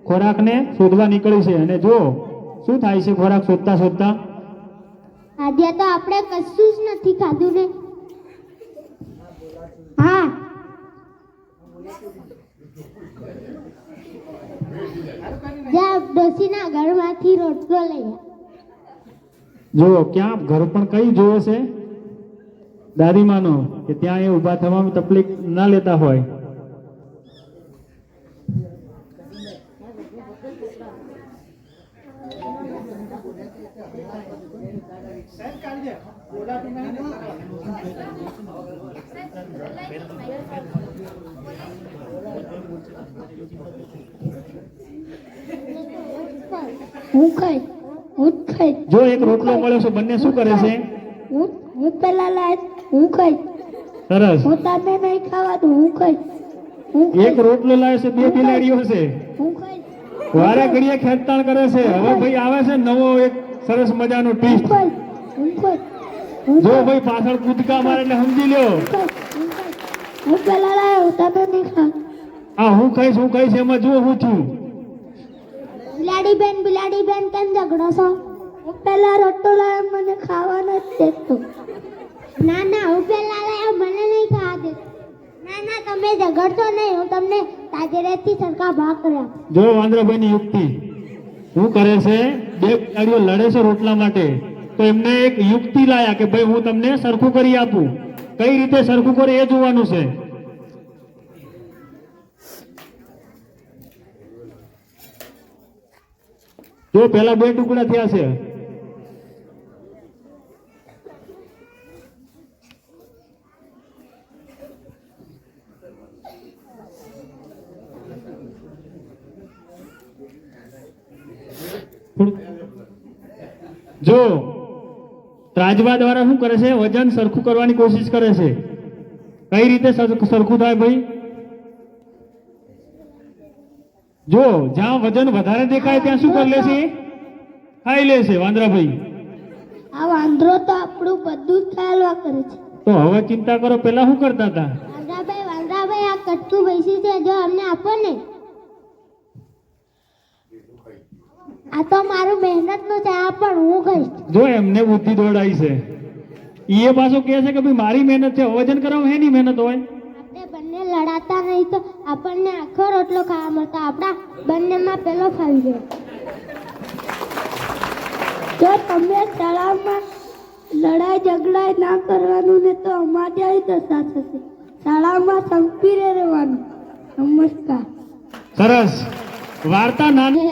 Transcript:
ખોરાકને શોધવા નીકળી છે અને જો શું થાય છે ખોરાક શોધતા શોધતા આજે તો આપણે કશું જ નથી ખાધું ને. હા જા ડોસીના ઘરમાંથી રોટલો લઈ આવ. જો ક્યાં ઘર પણ કઈ જોવે છે દાદીમાનો કે ત્યાં એ ઊભા થવામાં તકલીફ ના લેતા હોય. હું ખાઈ જો એક રોટલો મળ્યો છે બંને શું કરે છે? હું પેલા લાય હું ખાઈ. સરસ. હું તમે નહીં ખાવા તો હું ખાઈ. એક રોટલો લાવે છે બે બિલાડીઓ છે હું ખાઈ. વારે ઘડીએ ખેંચતાણ કરે છે. હવે ભાઈ આવે છે નવો એક સરસ મજાનો ટ્વિસ્ટ. જો ભાઈ પાછળ કૂદકા મારે એટલે સમજી લ્યો. હું પેલા લાયો તમે નહીં ખા. હા હું ખાઈશ એમાં જો હું છું. બિલાડી બેન કેમ ઝઘડો છો? હું પેલા રોટલો લાયો મને ખાવાનો જ દેતો. ના હું પેલા લાયો મને નહીં ખાવા દે. ના તમે ઝઘડશો નહીં, હું તમને તાજેરેથી સરખા ભાગ કર્યા. જો વાંદરાભાઈની યુક્તિ શું કરે છે? બે બિલાડીઓ લડે છે રોટલા માટે તો એમને એક યુક્તિ લાયા કે ભાઈ હું તમને સરખું કરી આપું. કઈ રીતે સરખું કરે એ જોવાનું છે. જો પેલા બે ટુકડા થયા છે. જો ત્રાજવા દ્વારા શું કરે છે? વજન સરખું કરવાની કોશિશ કરે છે. કઈ રીતે સરખું થાય ભાઈ? જો જ્યાં વજન વધારે દેખાય ત્યાં શું કરી લે છે? ખાઈ લે છે વાંદરાભાઈ. આ વાંદરો તો આપણું બધું જ ખાયલવા કરે છે. તો હવે ચિંતા કરો, પેલા શું કરતા હતા? વાંદરાભાઈ આ કટકું બેસી છે જો અમને આપો ને. આ તો મારું મહેનતનું છે, આ પણ હું ખાઈશ. જો એમને બુદ્ધિ દોડાઈ છે. એ પાછો કહે છે કે ભાઈ મારી મહેનત છે. વજન કરવામાં એની મહેનત હોય. આપણે બંને લડાતા નહીં તો આપણને આખો રોટલો ખાવા મળતો. આપણા બંનેમાં પેલો ફાવી ગયો. જો તમે શાળામાં લડાઈ ઝઘડાઈ ના કરવાનું ને તો અમારી આવી દશા થશે. શાળામાં સંપીને રહેવાનું. નમસ્કાર. સરસ વાર્તા નાની